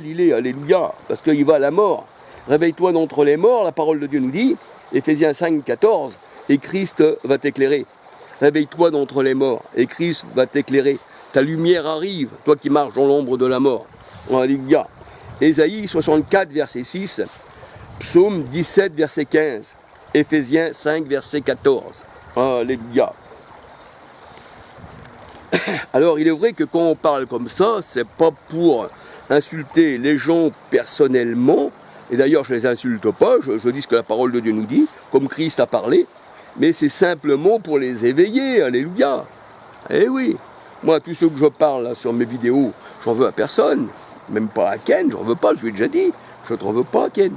il est, alléluia, parce qu'il va à la mort. Réveille-toi d'entre les morts, la parole de Dieu nous dit, Éphésiens 5, 14, et Christ va t'éclairer. Réveille-toi d'entre les morts, et Christ va t'éclairer. Ta lumière arrive, toi qui marches dans l'ombre de la mort. Alléluia. Ésaïe 64, verset 6, Psaume 17, verset 15, Éphésiens 5, verset 14. Alléluia. Alors, il est vrai que quand on parle comme ça, c'est pas pour insulter les gens personnellement, et d'ailleurs je ne les insulte pas, je dis ce que la parole de Dieu nous dit, comme Christ a parlé, mais c'est simplement pour les éveiller, alléluia. Eh oui, moi tous ceux que je parle là, sur mes vidéos, j'en veux à personne, même pas à Ken, j'en veux pas, je lui ai déjà dit, je ne t'en veux pas Ken.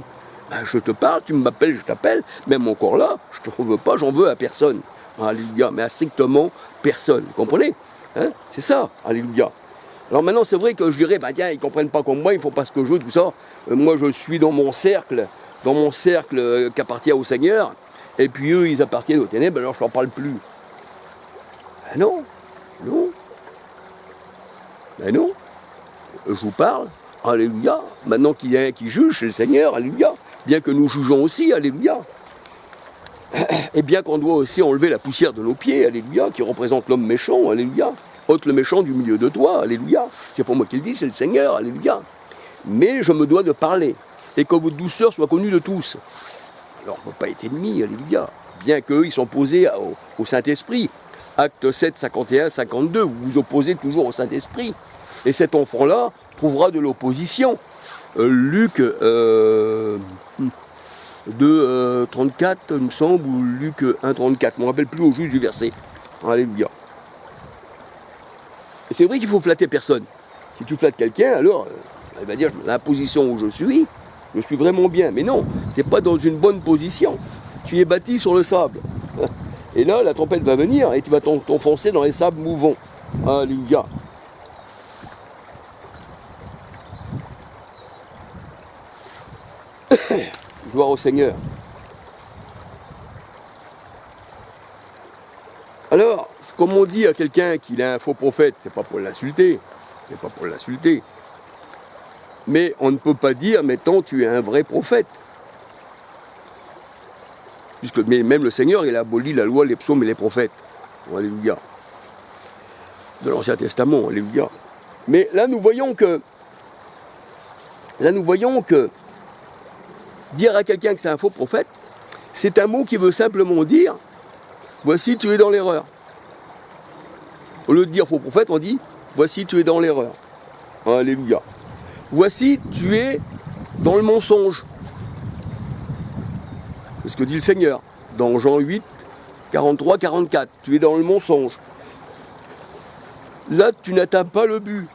Ben, je te parle, tu m'appelles, je t'appelle, même encore là, je ne t'en veux pas, j'en veux à personne, alléluia, mais à strictement personne, vous comprenez hein? C'est ça, alléluia. Alors maintenant, c'est vrai que je dirais, bah tiens, ils ne comprennent pas comme moi, ils ne font pas ce que je veux, tout ça. Moi, je suis dans mon cercle qui appartient au Seigneur, et puis eux, ils appartiennent aux ténèbres, alors je ne leur parle plus. Ben non, non. Ben non, je vous parle, alléluia. Maintenant qu'il y a un qui juge, c'est le Seigneur, alléluia. Bien que nous jugeons aussi, alléluia. Et bien qu'on doit aussi enlever la poussière de nos pieds, alléluia, qui représente l'homme méchant, alléluia. Ôte le méchant du milieu de toi, alléluia. C'est pas moi qui le dis, c'est le Seigneur, alléluia. Mais je me dois de parler, et que votre douceur soit connue de tous. Alors, on ne peut pas être ennemi, alléluia. Bien qu'eux, ils sont opposés au Saint-Esprit. Acte 7, 51, 52, vous vous opposez toujours au Saint-Esprit. Et cet enfant-là trouvera de l'opposition. Luc 2, 34, il me semble, ou Luc 1, 34. Je ne me rappelle plus au juste du verset. Alléluia. Et c'est vrai qu'il faut flatter personne. Si tu flattes quelqu'un, alors, il va dire, la position où je suis vraiment bien. Mais non, tu n'es pas dans une bonne position. Tu es bâti sur le sable. Et là, la tempête va venir et tu vas t'enfoncer dans les sables mouvants. Alléluia. Gloire au Seigneur. Alors, comme on dit à quelqu'un qu'il est un faux prophète, c'est pas pour l'insulter, c'est pas pour l'insulter. Mais on ne peut pas dire, mais tant tu es un vrai prophète. Puisque mais même le Seigneur, il a aboli la loi, les psaumes et les prophètes. Alléluia. De l'Ancien Testament, alléluia. Mais là, nous voyons que dire à quelqu'un que c'est un faux prophète, c'est un mot qui veut simplement dire, voici, tu es dans l'erreur. Au lieu de dire faux prophète, on dit, voici, tu es dans l'erreur. Alléluia. Voici, tu es dans le mensonge. C'est ce que dit le Seigneur. Dans Jean 8, 43, 44. Tu es dans le mensonge. Là, tu n'atteins pas le but.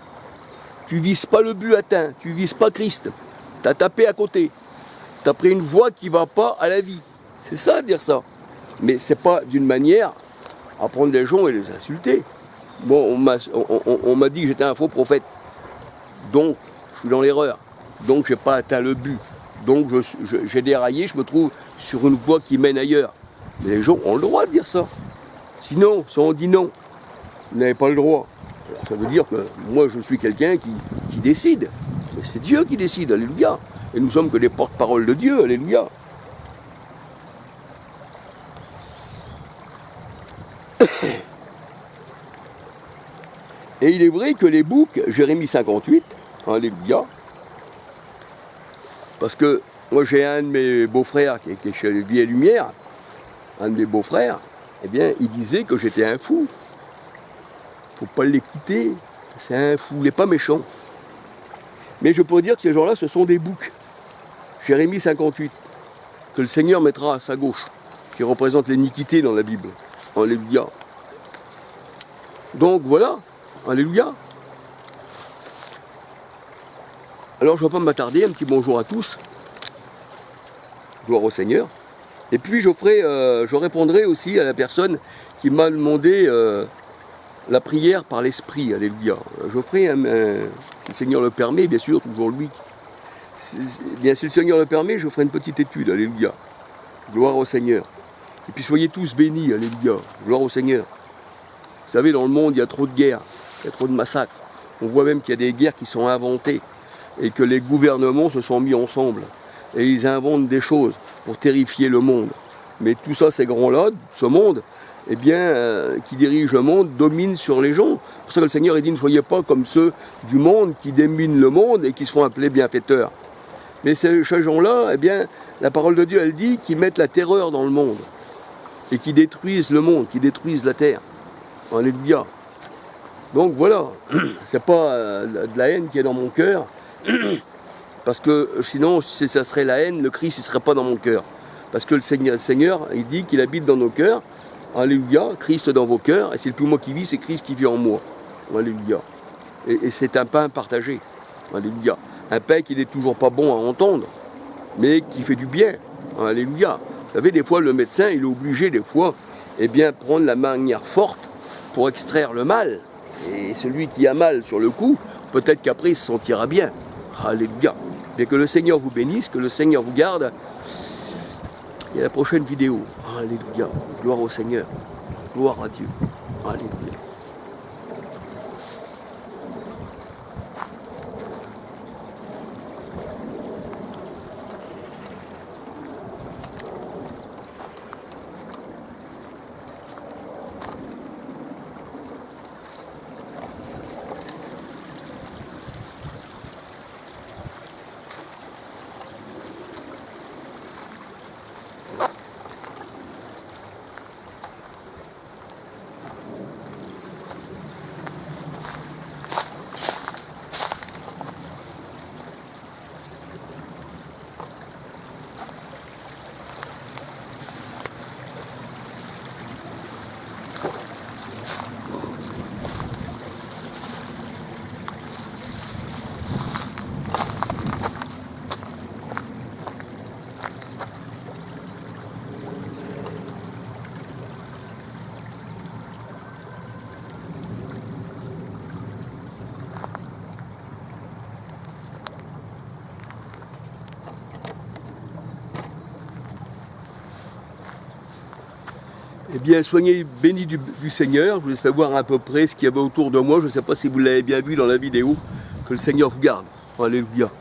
Tu vises pas le but atteint. Tu vises pas Christ. Tu as tapé à côté. Tu as pris une voie qui ne va pas à la vie. C'est ça, dire ça. Mais c'est pas d'une manière à prendre des gens et les insulter. Bon, on m'a dit que j'étais un faux prophète. Donc, je suis dans l'erreur. Donc, je n'ai pas atteint le but. Donc, j'ai déraillé, je me trouve sur une voie qui mène ailleurs. Mais les gens ont le droit de dire ça. Sinon, si on dit non, vous n'avez pas le droit. Alors, ça veut dire que moi, je suis quelqu'un qui décide. Mais c'est Dieu qui décide, alléluia. Et nous sommes que des porte-paroles de Dieu, alléluia. Et il est vrai que les boucs, Jérémie 58, alléluia, parce que moi j'ai un de mes beaux-frères qui est chez Vie et Lumière, un de mes beaux-frères, eh bien il disait que j'étais un fou. Faut pas l'écouter, c'est un fou, il n'est pas méchant. Mais je pourrais dire que ces gens-là, ce sont des boucs. Jérémie 58, que le Seigneur mettra à sa gauche, qui représente l'iniquité dans la Bible. Alléluia. Donc voilà, alléluia. Alors je ne vais pas m'attarder, un petit bonjour à tous. Gloire au Seigneur. Et puis je répondrai aussi à la personne qui m'a demandé la prière par l'Esprit, alléluia. Je ferai, si le Seigneur le permet, bien sûr, toujours lui. Bien, si le Seigneur le permet, je ferai une petite étude, alléluia. Gloire au Seigneur. Et puis soyez tous bénis, alléluia. Gloire au Seigneur. Vous savez, dans le monde, il y a trop de guerres, il y a trop de massacres. On voit même qu'il y a des guerres qui sont inventées. et que les gouvernements se sont mis ensemble. Et ils inventent des choses pour terrifier le monde. Mais tout ça, ces grands-là, ce monde, eh bien, qui dirigent le monde, dominent sur les gens. C'est pour ça que le Seigneur dit, ne soyez pas comme ceux du monde qui dominent le monde et qui se font appeler bienfaiteurs. Mais ces gens-là, eh bien, la parole de Dieu, elle dit qu'ils mettent la terreur dans le monde et qui détruisent le monde, qui détruisent la terre. Alléluia. Donc voilà, c'est pas de la haine qui est dans mon cœur, parce que sinon, si ça serait la haine, le Christ ne serait pas dans mon cœur. Parce que le Seigneur, il dit qu'il habite dans nos cœurs. Alléluia, Christ dans vos cœurs, et c'est plus moi qui vis, c'est Christ qui vit en moi. Alléluia. Et c'est un pain partagé. Alléluia. Un pain qui n'est toujours pas bon à entendre, mais qui fait du bien. Alléluia. Vous savez, des fois, le médecin, il est obligé, des fois, eh bien, prendre la manière forte pour extraire le mal. Et celui qui a mal sur le coup, peut-être qu'après, il se sentira bien. Alléluia. Et que le Seigneur vous bénisse, que le Seigneur vous garde. Et à la prochaine vidéo. Alléluia. Gloire au Seigneur. Gloire à Dieu. Alléluia. Eh bien, soyez bénis du Seigneur. Je vous laisse voir à peu près ce qu'il y avait autour de moi. Je ne sais pas si vous l'avez bien vu dans la vidéo. Que le Seigneur vous garde. Alléluia.